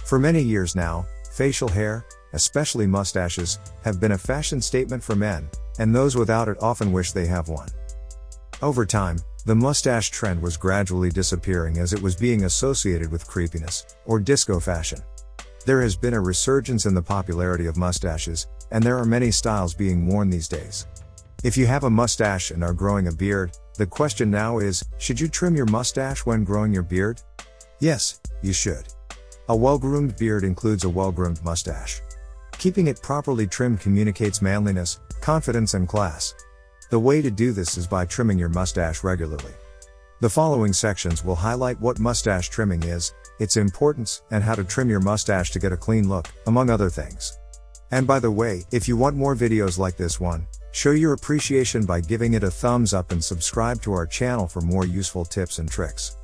For many years now, facial hair, especially mustaches, have been a fashion statement for men, and those without it often wish they have one. Over time, the mustache trend was gradually disappearing as it was being associated with creepiness, or disco fashion. There has been a resurgence in the popularity of mustaches, and there are many styles being worn these days. If you have a mustache and are growing a beard, the question now is, should you trim your mustache when growing your beard? Yes, you should. A well-groomed beard includes a well-groomed mustache. Keeping it properly trimmed communicates manliness, confidence and class. The way to do this is by trimming your mustache regularly. The following sections will highlight what mustache trimming is, its importance, and how to trim your mustache to get a clean look, among other things. And by the way, if you want more videos like this one, show your appreciation by giving it a thumbs up and subscribe to our channel for more useful tips and tricks.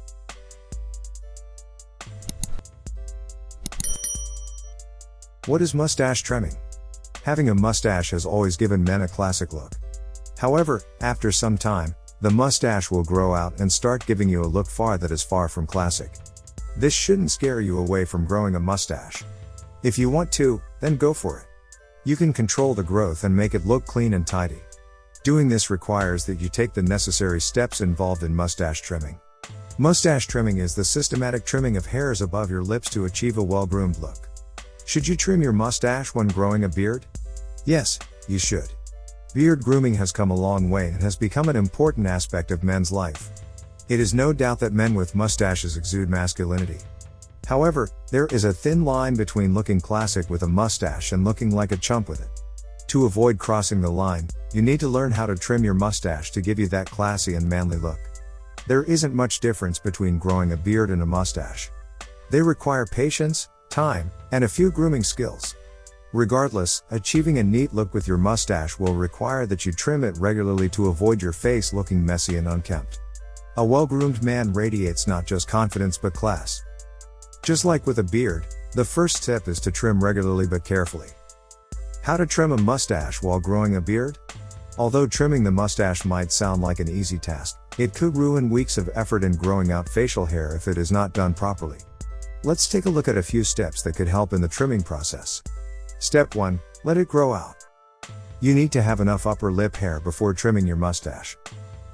What is mustache trimming? Having a mustache has always given men a classic look. However, after some time, the mustache will grow out and start giving you a look that is far from classic. This shouldn't scare you away from growing a mustache. If you want to, then go for it. You can control the growth and make it look clean and tidy. Doing this requires that you take the necessary steps involved in mustache trimming. Mustache trimming is the systematic trimming of hairs above your lips to achieve a well-groomed look. Should you trim your mustache when growing a beard? Yes, you should. Beard grooming has come a long way and has become an important aspect of men's life. It is no doubt that men with mustaches exude masculinity. However, there is a thin line between looking classic with a mustache and looking like a chump with it. To avoid crossing the line, you need to learn how to trim your mustache to give you that classy and manly look. There isn't much difference between growing a beard and a mustache. They require patience, time, and a few grooming skills. Regardless, achieving a neat look with your mustache will require that you trim it regularly to avoid your face looking messy and unkempt. A well-groomed man radiates not just confidence but class. Just like with a beard, the first step is to trim regularly but carefully. How to trim a mustache while growing a beard? Although trimming the mustache might sound like an easy task, it could ruin weeks of effort in growing out facial hair if it is not done properly. Let's take a look at a few steps that could help in the trimming process. Step 1. Let it grow out. You need to have enough upper lip hair before trimming your mustache.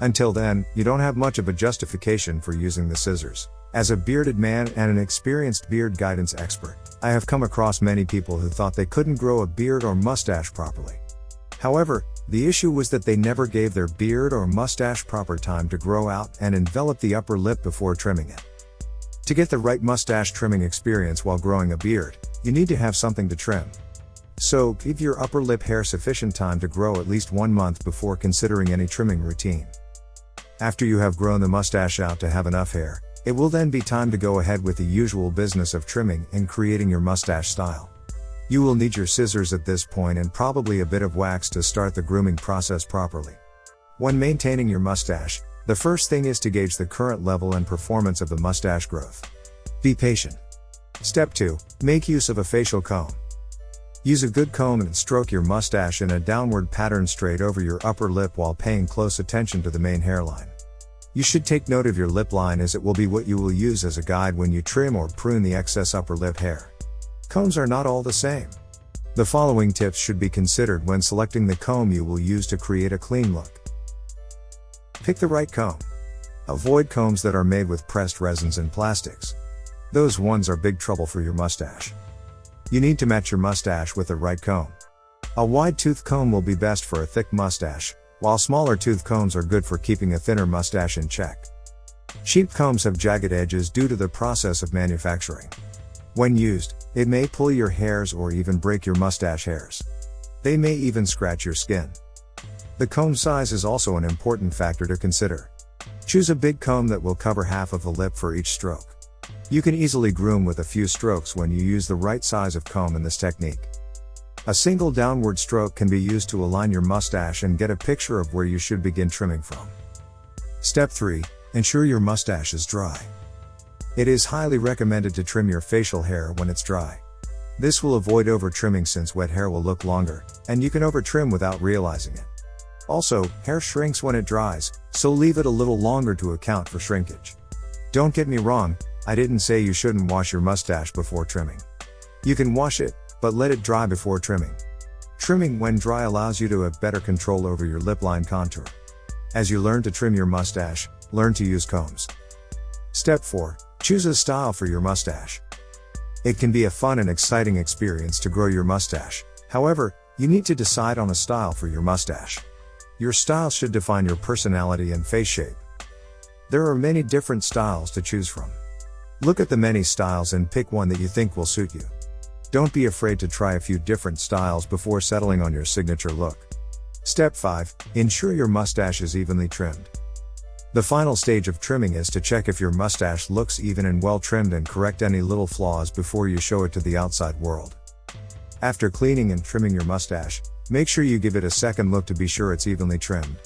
Until then, you don't have much of a justification for using the scissors. As a bearded man and an experienced beard guidance expert, I have come across many people who thought they couldn't grow a beard or mustache properly. However, the issue was that they never gave their beard or mustache proper time to grow out and envelop the upper lip before trimming it. To get the right mustache trimming experience while growing a beard, you need to have something to trim. So, give your upper lip hair sufficient time to grow at least 1 month before considering any trimming routine. After you have grown the mustache out to have enough hair, it will then be time to go ahead with the usual business of trimming and creating your mustache style. You will need your scissors at this point and probably a bit of wax to start the grooming process properly. When maintaining your mustache, the first thing is to gauge the current level and performance of the mustache growth. Be patient. Step 2. Make use of a facial comb. Use a good comb and stroke your mustache in a downward pattern straight over your upper lip while paying close attention to the main hairline. You should take note of your lip line as it will be what you will use as a guide when you trim or prune the excess upper lip hair. Combs are not all the same. The following tips should be considered when selecting the comb you will use to create a clean look. Pick the right comb. Avoid combs that are made with pressed resins and plastics. Those ones are big trouble for your mustache. You need to match your mustache with the right comb. A wide-toothed comb will be best for a thick mustache, while smaller tooth combs are good for keeping a thinner mustache in check. Cheap combs have jagged edges due to the process of manufacturing. When used, it may pull your hairs or even break your mustache hairs. They may even scratch your skin. The comb size is also an important factor to consider. Choose a big comb that will cover half of the lip for each stroke. You can easily groom with a few strokes when you use the right size of comb in this technique. A single downward stroke can be used to align your mustache and get a picture of where you should begin trimming from. Step 3. Ensure your mustache is dry. It is highly recommended to trim your facial hair when it's dry. This will avoid over-trimming since wet hair will look longer, and you can over-trim without realizing it. Also, hair shrinks when it dries, so leave it a little longer to account for shrinkage. Don't get me wrong, I didn't say you shouldn't wash your mustache before trimming. You can wash it, but let it dry before trimming. Trimming when dry allows you to have better control over your lip line contour. As you learn to trim your mustache, learn to use combs. Step 4. Choose a style for your mustache. It can be a fun and exciting experience to grow your mustache. However, you need to decide on a style for your mustache. Your style should define your personality and face shape. There are many different styles to choose from. Look at the many styles and pick one that you think will suit you. Don't be afraid to try a few different styles before settling on your signature look. Step 5. Ensure your mustache is evenly trimmed. The final stage of trimming is to check if your mustache looks even and well trimmed and correct any little flaws before you show it to the outside world. After cleaning and trimming your mustache, make sure you give it a second look to be sure it's evenly trimmed.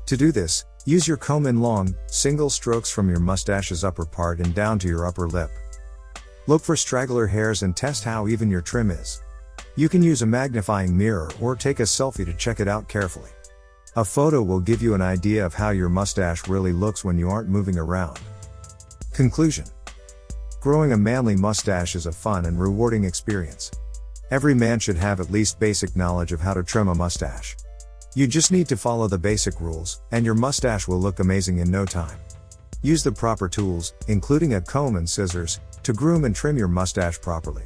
To do this, use your comb in long, single strokes from your mustache's upper part and down to your upper lip. Look for straggler hairs and test how even your trim is. You can use a magnifying mirror or take a selfie to check it out carefully. A photo will give you an idea of how your mustache really looks when you aren't moving around. Conclusion. Growing a manly mustache is a fun and rewarding experience. Every man should have at least basic knowledge of how to trim a mustache. You just need to follow the basic rules, and your mustache will look amazing in no time. Use the proper tools, including a comb and scissors, to groom and trim your mustache properly.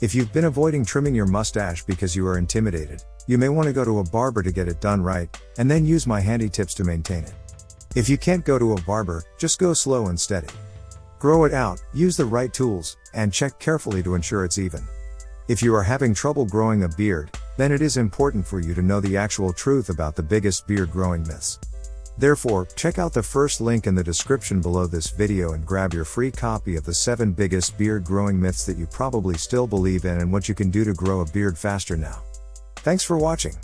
If you've been avoiding trimming your mustache because you are intimidated, you may want to go to a barber to get it done right, and then use my handy tips to maintain it. If you can't go to a barber, just go slow and steady. Grow it out, use the right tools, and check carefully to ensure it's even. If you are having trouble growing a beard, then it is important for you to know the actual truth about the biggest beard growing myths. Therefore, check out the first link in the description below this video and grab your free copy of the 7 biggest beard growing myths that you probably still believe in and what you can do to grow a beard faster now. Thanks for watching.